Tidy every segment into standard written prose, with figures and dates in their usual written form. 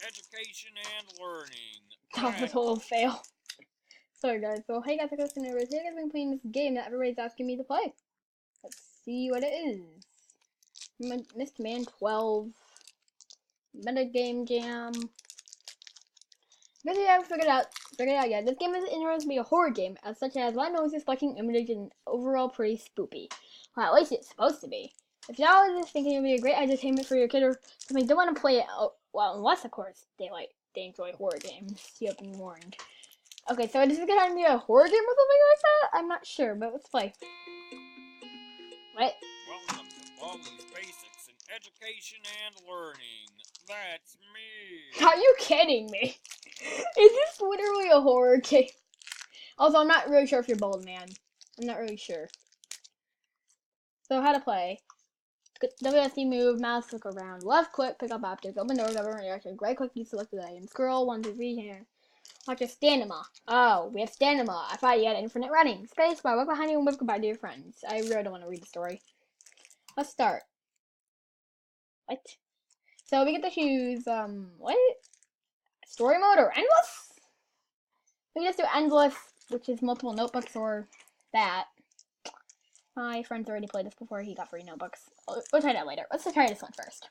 education and learning. That was a total fail. Sorry guys, so hey guys, I guys have been playing this game that everybody's asking me to play. Let's see what it is. Missed Man 12. Meta Game Jam. Because you haven't figured it out yet, this game is interested to be a horror game, as such as one knows is collecting images and overall pretty spoopy. Well, at least it's supposed to be. If y'all are just thinking it would be a great entertainment for your kid or something, don't want to play it, well, unless of course they enjoy horror games. You have been warned. Okay, so is it gonna be a horror game or something like that? I'm not sure, but let's play. What? Welcome to Baldi's Basics in Education and Learning. That's me. Are you kidding me? Is this literally a horror game? Also, I'm not really sure if you're bold, man. I'm not really sure. So, how to play. WSD move, mouse look around, left click, pick up object, open door, government reaction, right click, you select the item, scroll, 1, 2, 3, here. Watch your stamina. Oh, we have stamina. I thought you had infinite running. Space bar, look behind you and wave goodbye to your friends. I really don't want to read the story. Let's start. What? So we get to choose, what? Story mode or endless? We can just do endless, which is multiple notebooks or that. My friend's already played this before. He got free notebooks. We'll try that later. Let's try this one first.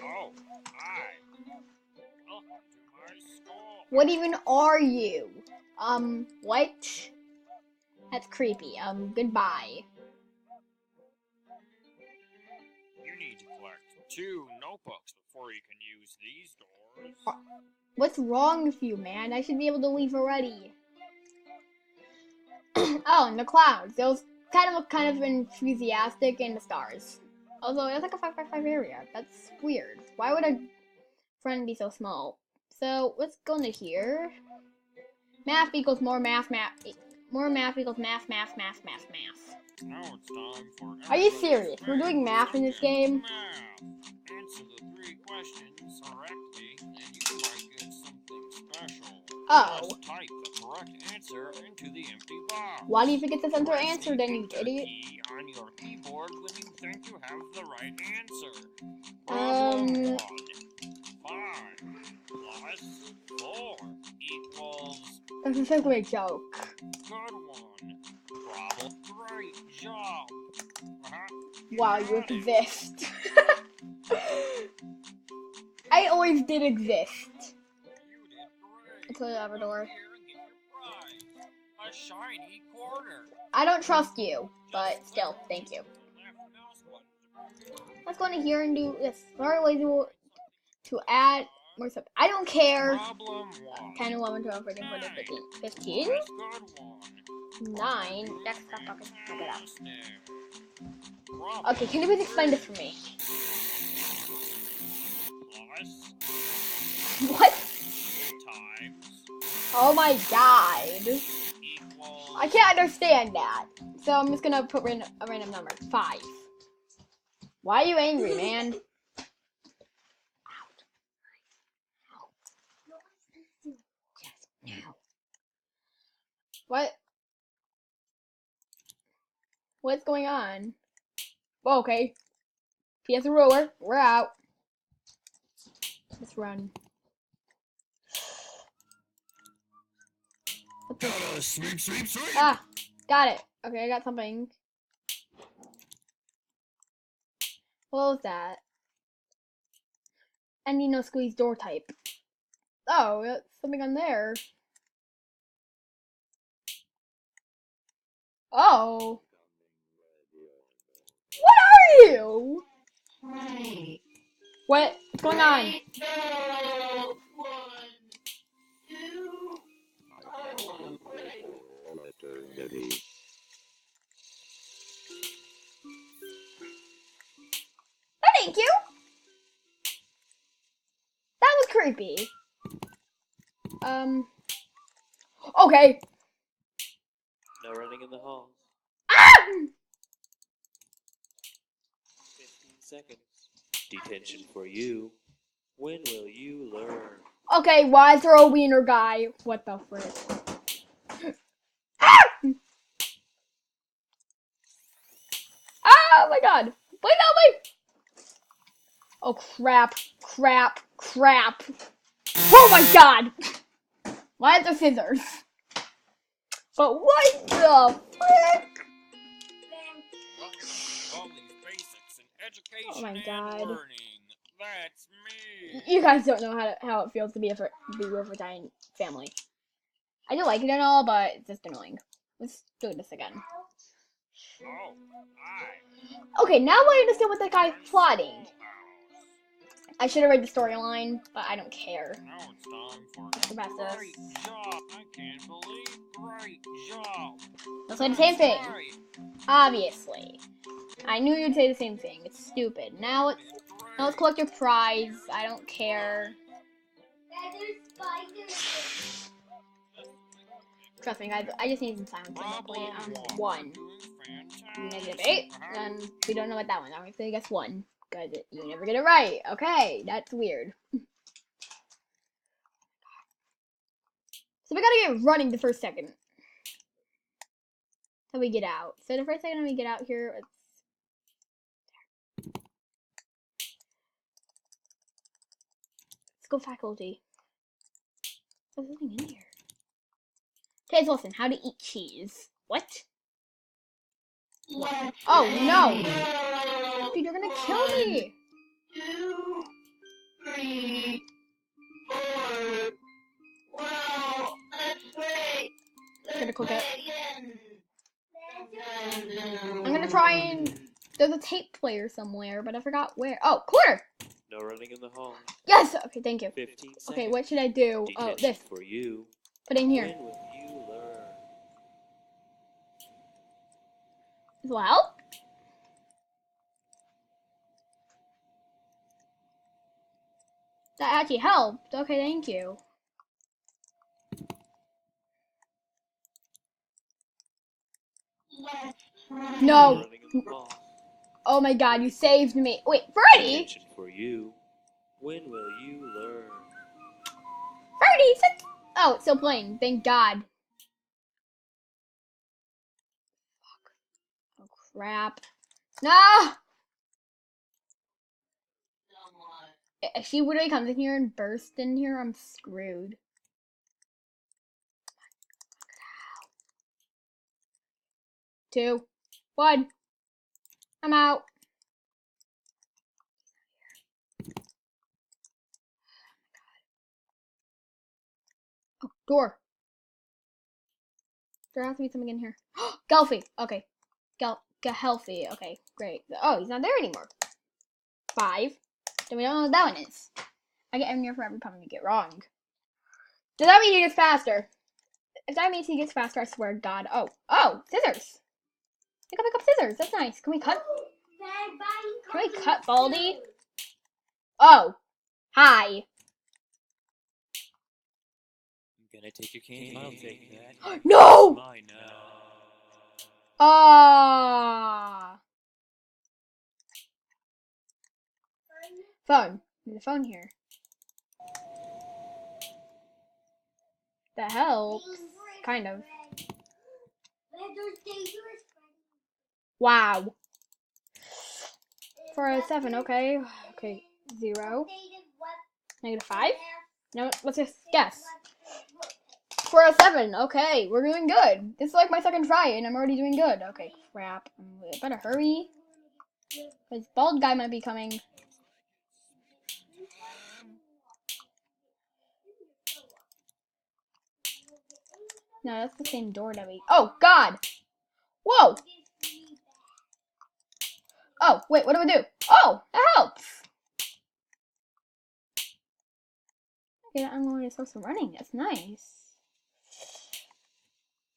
Oh, hi. Welcome to my school. What even are you? What? That's creepy. Goodbye. You need to collect 2 notebooks before you can use these doors. What's wrong with you, man? I should be able to leave already. Oh, and the clouds. Those kind of enthusiastic, and the stars. Although it's like a 5x5 area. That's weird. Why would a friend be so small? So let's go into here. Math equals more math. More math equals math. Now it's time for. Are you serious? We're doing math in this game? Math. Answer the 3 questions correctly, and you might get something special. Oh. Just type the correct answer into the empty box. Why do you think it's a center Press answer the then, you enter idiot? key on your keyboard when you think you have the right answer. Problem 1. 5 plus 4 equals. This is simply a joke. Good one. Problem. Great job. Wow, you exist. I always did exist. You did great. Until the other door. Here and get your prize. A shiny quarter. I don't trust you, but still, thank you. Let's go into here and do this. To add more stuff. I don't care. Problem 1. 10, 11, 12, 13, 14, 15. 15? Good one. 9. That's not fucking. Check it out. Problem Okay, can you please explain this for me? plus What? times Oh my god. equals. I can't understand that. So I'm just gonna put a random number. 5. Why are you angry, man? What? What's going on? Oh, okay. He has a ruler. We're out. Let's run. Sweep. Ah, got it. Okay, I got something. What was that? Any no squeeze door type. Oh, that's something on there. Oh. What are you? What's going on? Thank you. That was creepy. Okay. No running in the halls. Ah! 15 seconds. Detention for you. When will you learn? Okay, why is there a wiener guy? What the frick? Ah! Oh my god. Please help me! Oh, crap. Crap. Crap. Oh, my God. Why are there scissors? But what the frick? All these basics in education Oh, my and God. learning. That's me. You guys don't know how it feels to be with a giant family. I do like it and all, but it's just annoying. Let's do this again. Oh, Okay, now I understand what that guy's plotting. I should have read the storyline, but I don't care. now it's time for The best of great job. I can't believe great job. Let's say the same thing. Right. Obviously. I knew you'd say the same thing. It's stupid. Now let's collect your prize. I don't care. Trust me, guys. I just need some time to play. 1. -8. Then we don't know what that one. Obviously, I guess 1. Because you never get it right. Okay, that's weird. So we gotta get running the first second. Till we get out. So the first second we get out here, let's go faculty. What's this thing in here? Today's lesson, how to eat cheese. What? Oh no! Dude, you're gonna kill me! 2, 3, 4. Wow, that's great. Gonna cook it. Again. I'm gonna try and... There's a tape player somewhere, but I forgot where. Oh, quarter! No running in the hall. Yes! Okay, thank you. 15 seconds. Okay, what should I do? Oh, Detention this. for you. Put it in here. When will you learn? This will help? That actually helped. Okay, thank you. No! No running in the hall. Oh my god, you saved me. Wait, Freddy? Detention for you. When will you learn? Freddy! Oh, it's still playing. Thank god. Fuck. Oh, crap. No! If she literally comes in here and bursts in here, I'm screwed. 2, 1. I'm out. Oh, door. There has to be something in here. Gelfie. Okay. Healthy. Okay, great. Oh, he's not there anymore. 5. Then we don't know what that one is. I get M near for every time we get wrong. Does that mean he gets faster? If that means he gets faster, I swear to God. Oh, scissors. I can pick up scissors. That's nice. Can we cut? Can we cut Baldi? Oh, hi. I'm gonna take your candy. I'll take that. No! Mine now. Ah. Phone. There's a phone here. That helps. Kind of. Wow. For a 7, okay. Okay, 0. -5? No, let's just guess. For a 7, okay, we're doing good. This is like my second try, and I'm already doing good. Okay, crap. I better hurry. Because bald guy might be coming. No, that's the same door that we... Oh, God! Whoa! Oh, wait, what do we do? Oh, that helps! Okay, I'm going to start some running. That's nice.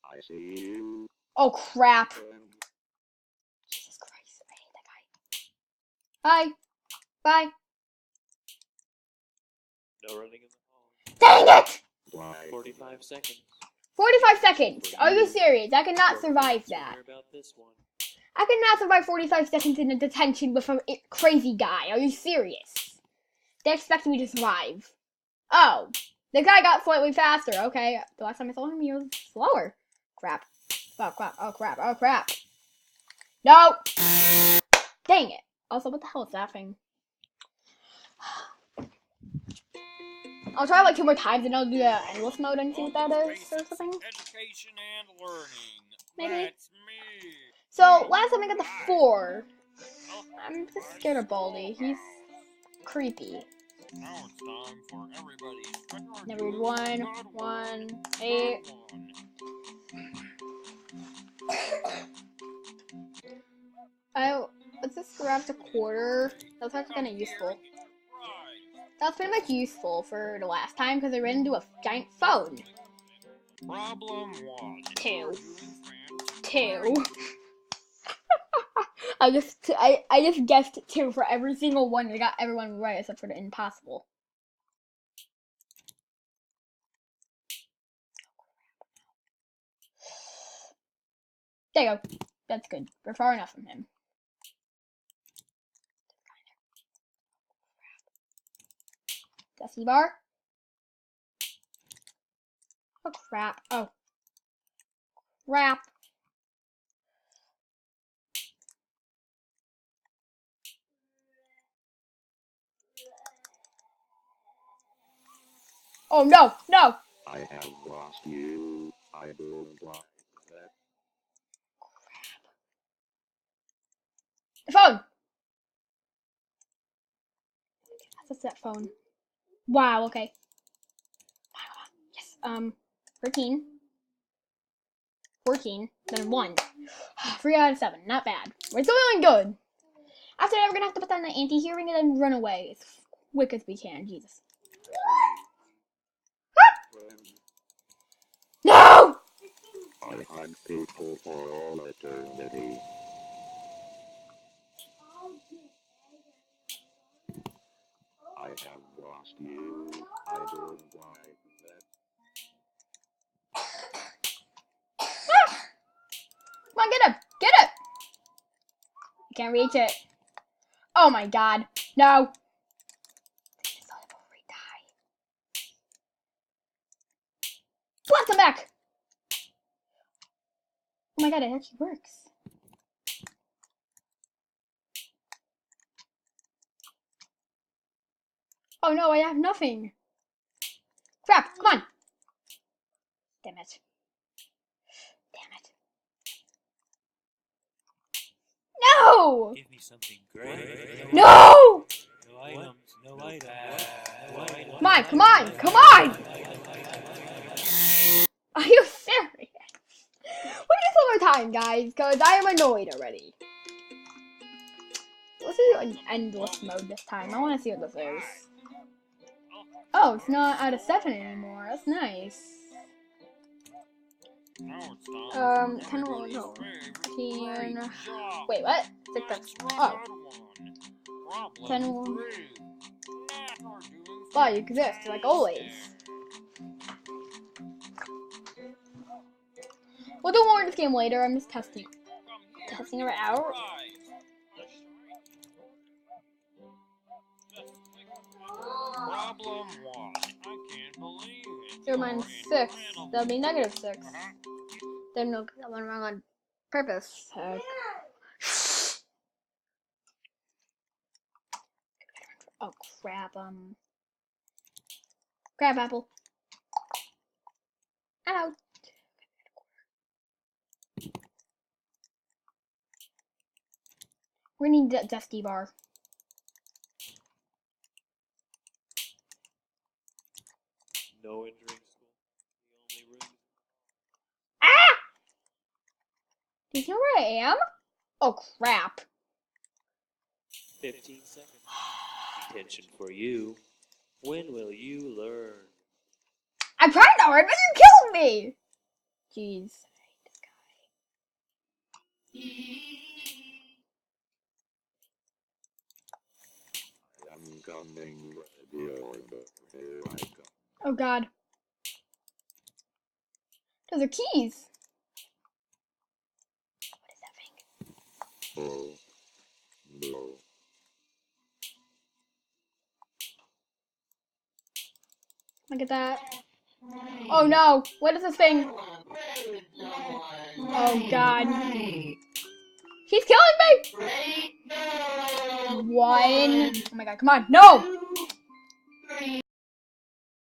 I see you. Oh, crap. Jesus Christ, I hate that guy. Bye. Bye. No running in the hall. Dang it! 45 seconds. 45 seconds. Are you serious? I cannot survive that. About this one. I cannot survive 45 seconds in a detention with a crazy guy. Are you serious? They expect me to survive. Oh, the guy got slightly faster. Okay, the last time I saw him, he was slower. Crap. Oh, crap. Oh, crap. Oh, crap. No! Dang it. Also, what the hell is that thing? I'll try like 2 more times and I'll do the endless mode and see what that is or something. Education and learning. Maybe. That's me. So last time I got the 4. I'm just scared of Baldi. He's creepy. Now it's time for everybody's Never read 1, 1, 8. Let's just grab the quarter. That's actually kind of useful. That's pretty much useful for the last time because I ran into a giant phone. Problem 1. 2. 2. I just guessed 2 for every single one. I got everyone right except for the impossible. There you go. That's good. We're far enough from him. Dusty bar. Oh crap. Oh. Crap. Oh no, no! I have lost you. I don't like that. The phone! What's that phone? Wow, okay. Yes, 13. 14. Then 1. 3 out of 7. Not bad. We're still doing good. After that, we're gonna have to put down the anti-hearing and then run away as quick as we can. Jesus. No! I hunt people for all eternity. I have lost you. I don't like that. Come on, get it! Get it! You can't reach it. Oh my god. No. Blast him back! Oh my god, it actually works. Oh no, I have nothing. Crap, come on. Damn it. Damn it. No! Give me something great. No! No items. No items. No items. Come on, come on, come on! Are you serious? We're just one more time, guys, because I am annoyed already. Let's do an endless mode this time. I want to see what this is. Oh, it's not out of 7 anymore. That's nice. 10 no. 10. Wait, what? 6. Oh. 10. Well, you exist, like always. We'll do more of this game later. I'm just testing it out. Problem 1. I can't believe it. 0 minus 6. That'll be negative 6. Then no, that went wrong on purpose. Heck. Oh crap. Crab apple. Ow. We need that Dusty bar. No entering school. The only room. Ah! Do you know where I am? Oh crap. 15 seconds. Detention for you. When will you learn? I'm trying to hard, but you killed me! Jeez. I'm coming, the order. Here I come. Oh god. Those are keys. What is that thing? Oh, no. Look at that. Oh no! What is this thing? Oh god. He's killing me! 1. Oh my god, come on. No!